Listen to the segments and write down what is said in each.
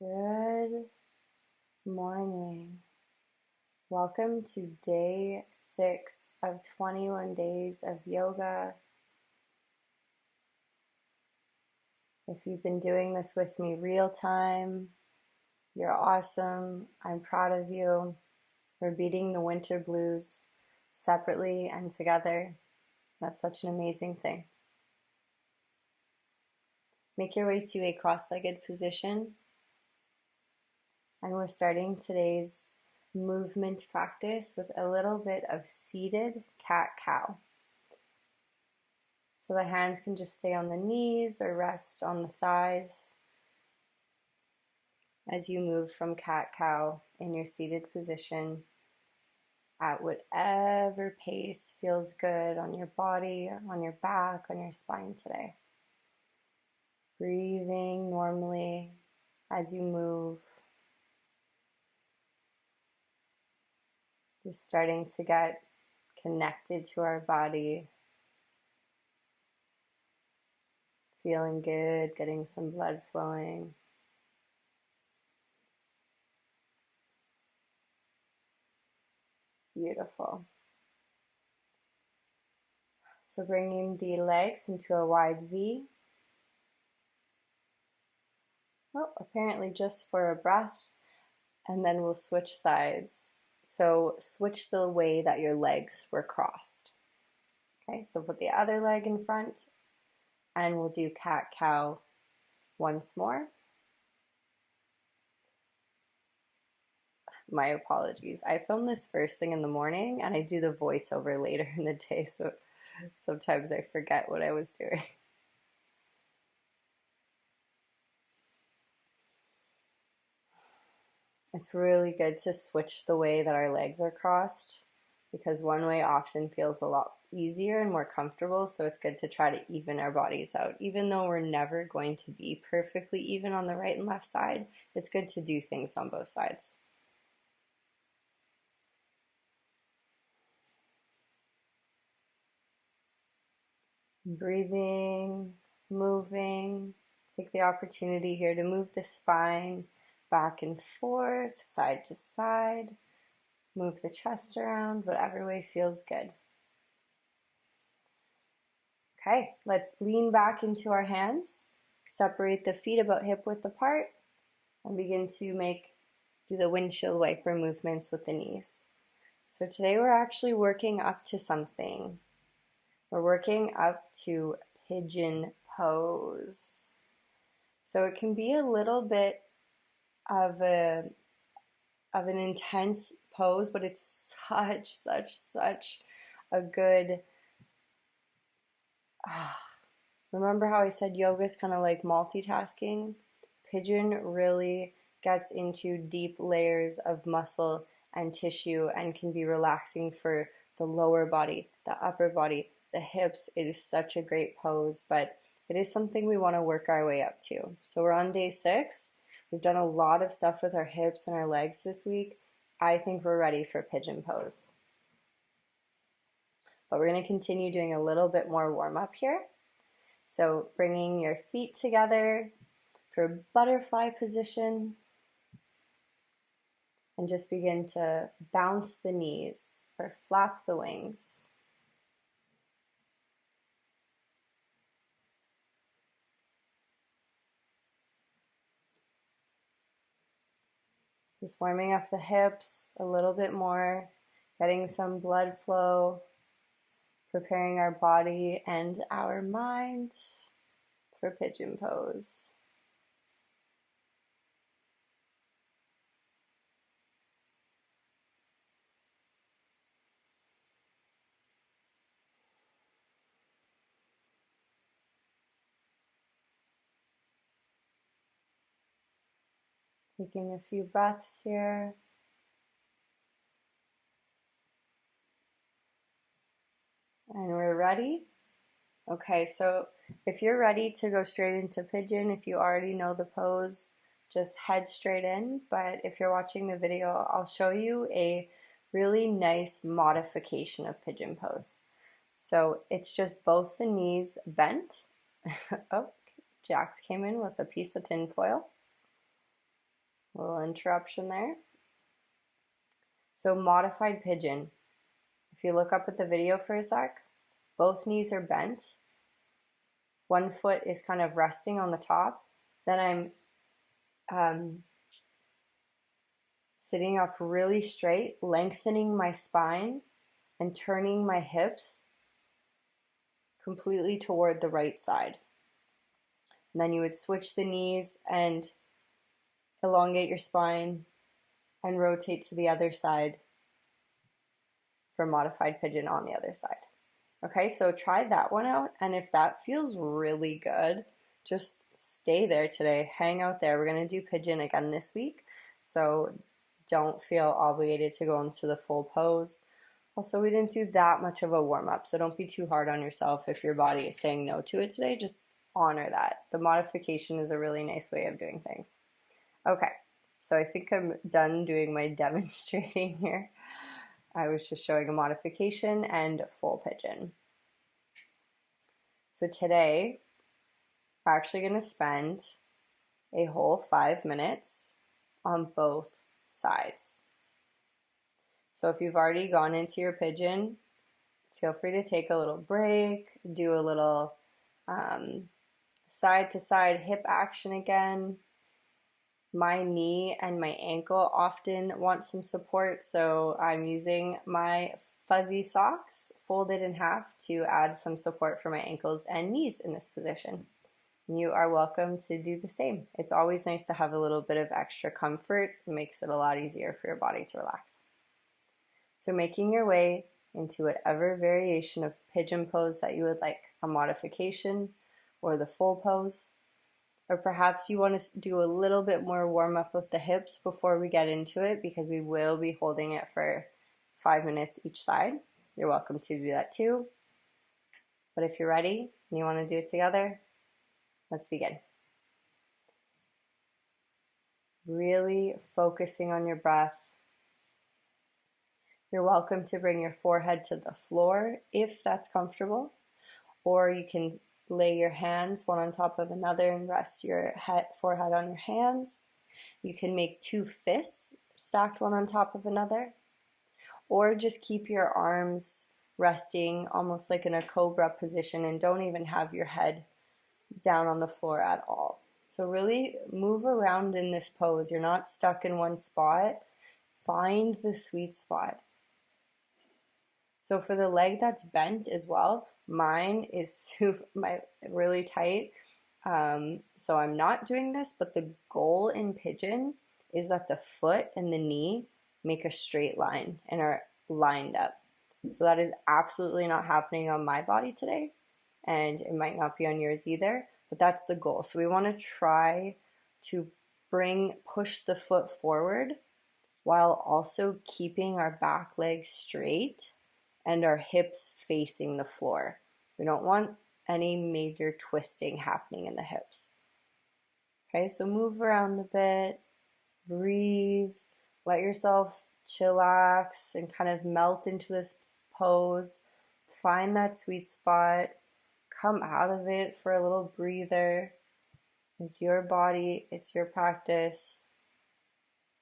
Good morning. Welcome to day 6 of 21 days of yoga. If you've been doing this with me real time, you're awesome. I'm proud of you. We're beating the winter blues separately and together. That's such an amazing thing. Make your way to a cross-legged position. And we're starting today's movement practice with a little bit of seated cat-cow. So the hands can just stay on the knees or rest on the thighs as you move from cat-cow in your seated position at whatever pace feels good on your body, on your back, on your spine today. Breathing normally as you move. Just starting to get connected to our body. Feeling good, getting some blood flowing. Beautiful. So bringing the legs into a wide V. Oh, apparently just for a breath, and then we'll switch sides. So switch the way that your legs were crossed. Okay, so put the other leg in front, and we'll do cat-cow once more. My apologies. I film this first thing in the morning, and I do the voiceover later in the day, so sometimes I forget what I was doing. It's really good to switch the way that our legs are crossed because one way often feels a lot easier and more comfortable, so it's good to try to even our bodies out. Even though we're never going to be perfectly even on the right and left side, it's good to do things on both sides. Breathing, moving. Take the opportunity here to move the spine back and forth, side to side. Move the chest around, whatever way feels good. Okay, let's lean back into our hands. Separate the feet about hip width apart and begin to do the windshield wiper movements with the knees. So today we're actually working up to something. We're working up to Pigeon Pose. So it can be a little bit of an intense pose, but it's such a good. Remember how I said yoga is kind of like multitasking? Pigeon really gets into deep layers of muscle and tissue and can be relaxing for the lower body, the upper body, the hips. It is such a great pose, but it is something we want to work our way up to. So we're on day 6. We've done a lot of stuff with our hips and our legs this week. I think we're ready for Pigeon Pose. But we're going to continue doing a little bit more warm-up here. So bringing your feet together for butterfly position. And just begin to bounce the knees or flap the wings. Just warming up the hips a little bit more, getting some blood flow, preparing our body and our mind for Pigeon Pose. Taking a few breaths here. And we're ready. Okay, so if you're ready to go straight into pigeon, if you already know the pose, just head straight in. But if you're watching the video, I'll show you a really nice modification of Pigeon Pose. So it's just both the knees bent. Oh, Jax came in with a piece of tin foil. A little interruption there. So modified pigeon. If you look up at the video for a sec, both knees are bent. One foot is kind of resting on the top. Then I'm sitting up really straight, lengthening my spine and turning my hips completely toward the right side. And then you would switch the knees and elongate your spine and rotate to the other side for modified pigeon on the other side. Okay, so try that one out, and if that feels really good, just stay there today. Hang out there. We're going to do pigeon again this week, so don't feel obligated to go into the full pose. Also, we didn't do that much of a warm-up, so don't be too hard on yourself if your body is saying no to it today. Just honor that. The modification is a really nice way of doing things. Okay, so I think I'm done doing my demonstrating here. I was just showing a modification and full pigeon. So today, we're actually going to spend a whole 5 minutes on both sides. So if you've already gone into your pigeon, feel free to take a little break, do a little side to side hip action again. My knee and my ankle often want some support, so I'm using my fuzzy socks folded in half to add some support for my ankles and knees in this position. You are welcome to do the same. It's always nice to have a little bit of extra comfort. It makes it a lot easier for your body to relax. So making your way into whatever variation of pigeon pose that you would like, a modification or the full pose. Or perhaps you want to do a little bit more warm up with the hips before we get into it, because we will be holding it for 5 minutes each side. You're welcome to do that too. But if you're ready and you want to do it together, let's begin. Really focusing on your breath. You're welcome to bring your forehead to the floor if that's comfortable, or you can lay your hands one on top of another and rest your forehead on your hands. You can make 2 fists stacked one on top of another, or just keep your arms resting almost like in a cobra position and don't even have your head down on the floor at all. So really move around in this pose. You're not stuck in one spot. Find the sweet spot. So for the leg that's bent as well, mine is really tight. So I'm not doing this, but the goal in pigeon is that the foot and the knee make a straight line and are lined up. So that is absolutely not happening on my body today, and it might not be on yours either, but that's the goal. So we want to try to push the foot forward while also keeping our back leg straight and our hips facing the floor. We don't want any major twisting happening in the hips. Okay, so move around a bit, breathe, let yourself chillax and kind of melt into this pose. Find that sweet spot, come out of it for a little breather. It's your body, it's your practice.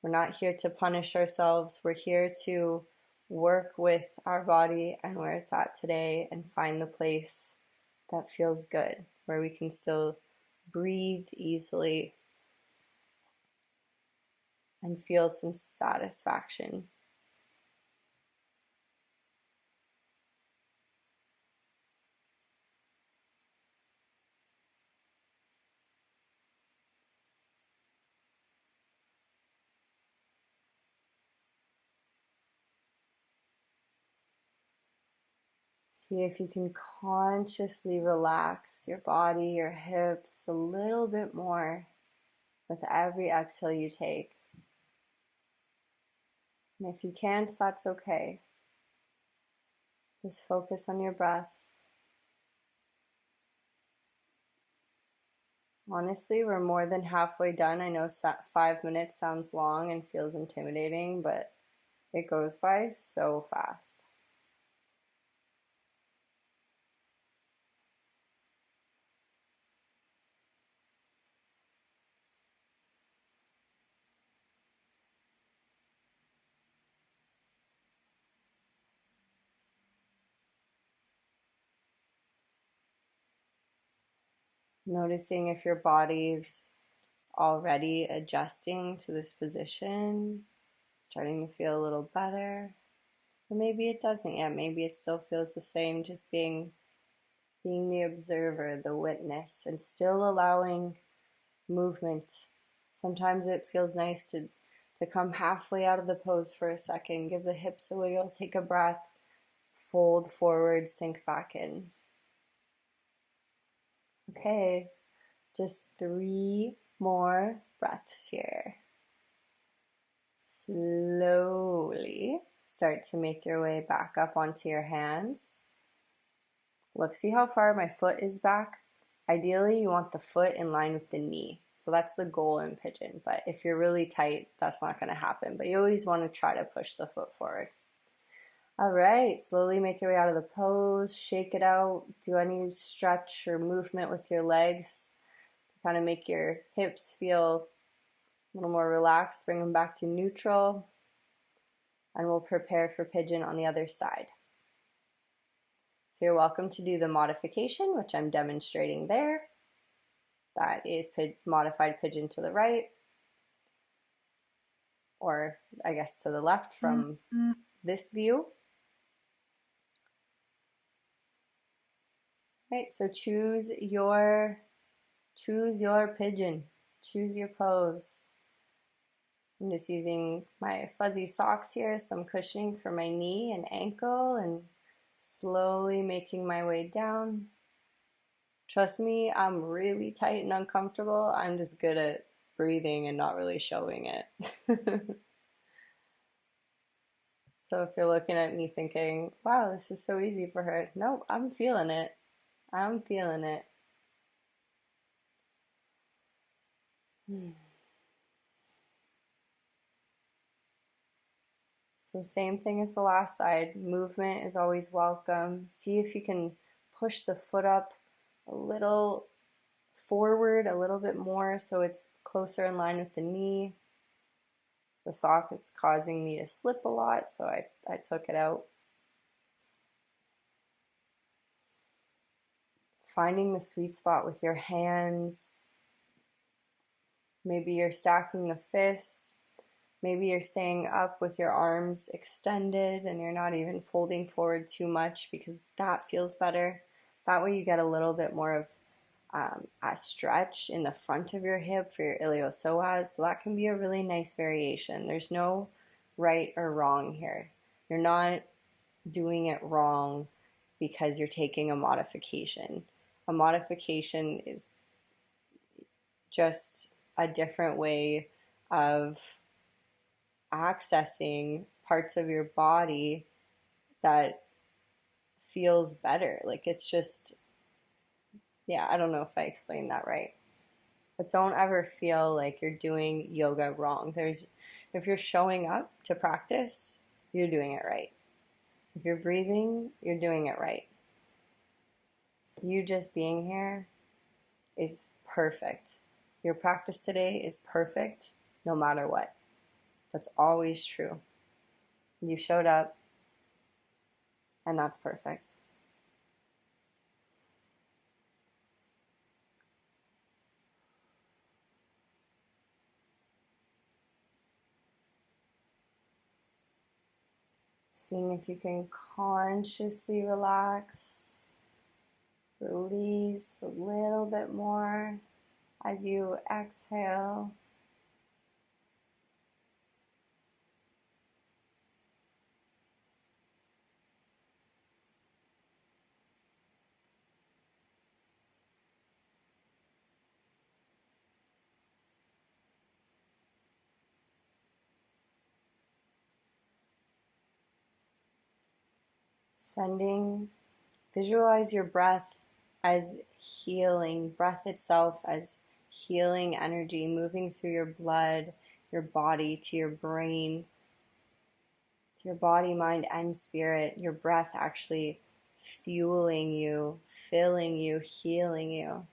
We're not here to punish ourselves. We're here to work with our body and where it's at today and find the place that feels good, where we can still breathe easily and feel some satisfaction. See if you can consciously relax your body, your hips a little bit more with every exhale you take. And if you can't, that's okay. Just focus on your breath. Honestly, we're more than halfway done. I know 5 minutes sounds long and feels intimidating, but it goes by so fast. Noticing if your body's already adjusting to this position, starting to feel a little better. Or maybe it doesn't yet. Maybe it still feels the same, just being the observer, the witness, and still allowing movement. Sometimes it feels nice to come halfway out of the pose for a second, give the hips a wiggle, take a breath, fold forward, sink back in. Okay, just 3 more breaths here. Slowly start to make your way back up onto your hands. Look, see how far my foot is back? Ideally, you want the foot in line with the knee. So that's the goal in pigeon. But if you're really tight, that's not going to happen. But you always want to try to push the foot forward. All right, slowly make your way out of the pose. Shake it out. Do any stretch or movement with your legs to kind of make your hips feel a little more relaxed. Bring them back to neutral. And we'll prepare for pigeon on the other side. So you're welcome to do the modification, which I'm demonstrating there. That is modified pigeon to the right, or I guess to the left from this view. Right, so choose your pigeon, choose your pose. I'm just using my fuzzy socks here, some cushioning for my knee and ankle, and slowly making my way down. Trust me, I'm really tight and uncomfortable. I'm just good at breathing and not really showing it. So if you're looking at me thinking, wow, this is so easy for her. No, I'm feeling it. I'm feeling it. So same thing as the last side. Movement is always welcome. See if you can push the foot up a little forward, a little bit more so it's closer in line with the knee. The sock is causing me to slip a lot, so I took it out. Finding the sweet spot with your hands. Maybe you're stacking the fists. Maybe you're staying up with your arms extended and you're not even folding forward too much because that feels better. That way you get a little bit more of a stretch in the front of your hip for your iliopsoas. So that can be a really nice variation. There's no right or wrong here. You're not doing it wrong because you're taking a modification. A modification is just a different way of accessing parts of your body that feels better. Like it's just, yeah, I don't know if I explained that right. But don't ever feel like you're doing yoga wrong. If you're showing up to practice, you're doing it right. If you're breathing, you're doing it right. You just being here is perfect. Your practice today is perfect no matter what. That's always true. You showed up, and that's perfect. Seeing if you can consciously relax, release a little bit more as you exhale. Visualize your breath as healing, breath itself as healing energy moving through your blood, your body, to your brain, to your body, mind, and spirit. Your breath actually fueling you, filling you, healing you.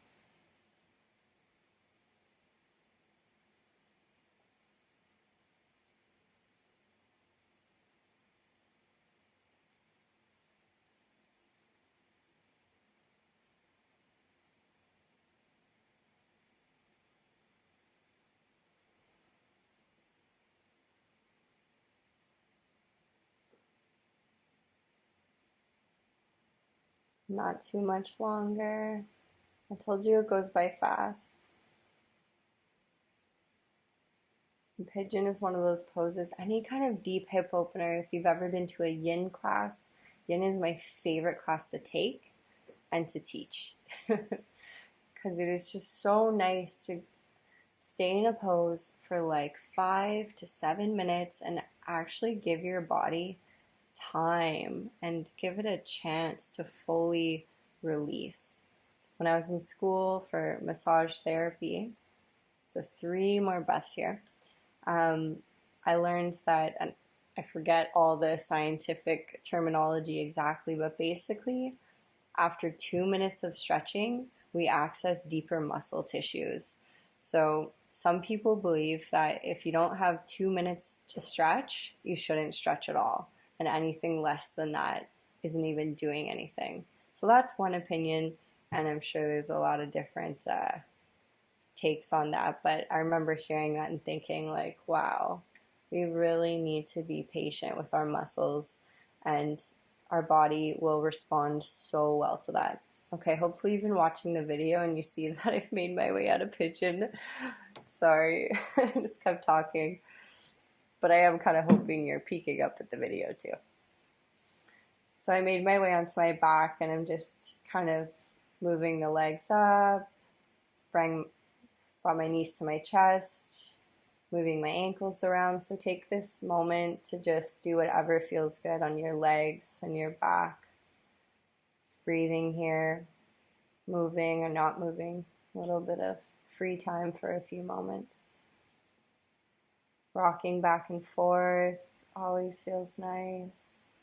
Not too much longer. I told you it goes by fast. And pigeon is one of those poses, any kind of deep hip opener, if you've ever been to a yin class, yin is my favorite class to take and to teach. Because it is just so nice to stay in a pose for like 5 to 7 minutes and actually give your body time and give it a chance to fully release. When I was in school for massage therapy, so 3 more breaths here, I learned that, and I forget all the scientific terminology exactly, but basically after 2 minutes of stretching, we access deeper muscle tissues. So some people believe that if you don't have 2 minutes to stretch, you shouldn't stretch at all. And anything less than that isn't even doing anything. So that's one opinion, and I'm sure there's a lot of different takes on that. But I remember hearing that and thinking like, wow, we really need to be patient with our muscles, and our body will respond so well to that. Okay, hopefully you've been watching the video and you see that I've made my way out of pigeon. Sorry, I just kept talking. But I am kind of hoping you're peeking up at the video too. So I made my way onto my back, and I'm just kind of moving the legs up, brought my knees to my chest, moving my ankles around. So take this moment to just do whatever feels good on your legs and your back. Just breathing here, moving or not moving, a little bit of free time for a few moments. Rocking back and forth always feels nice.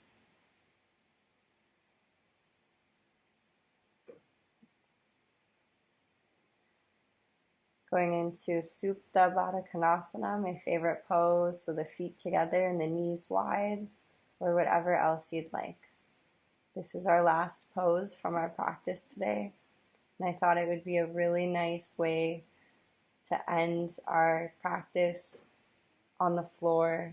Going into Supta Baddha Konasana, my favorite pose, so the feet together and the knees wide, or whatever else you'd like. This is our last pose from our practice today, and I thought it would be a really nice way to end our practice on the floor,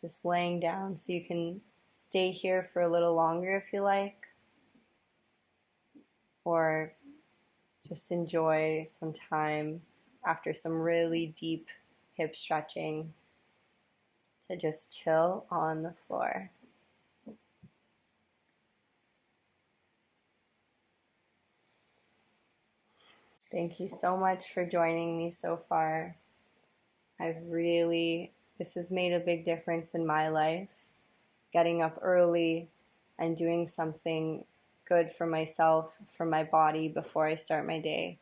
just laying down, so you can stay here for a little longer if you like, or just enjoy some time after some really deep hip stretching to just chill on the floor. Thank you so much for joining me so far. This has made a big difference in my life. Getting up early and doing something good for myself, for my body before I start my day.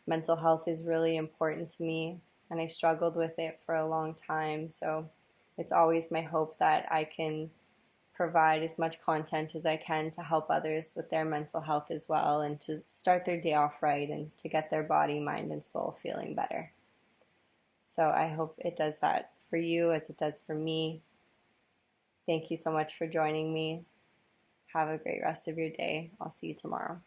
Mental health is really important to me, and I struggled with it for a long time. So it's always my hope that I can provide as much content as I can to help others with their mental health as well, and to start their day off right and to get their body, mind, and soul feeling better. So I hope it does that for you as it does for me. Thank you so much for joining me. Have a great rest of your day. I'll see you tomorrow.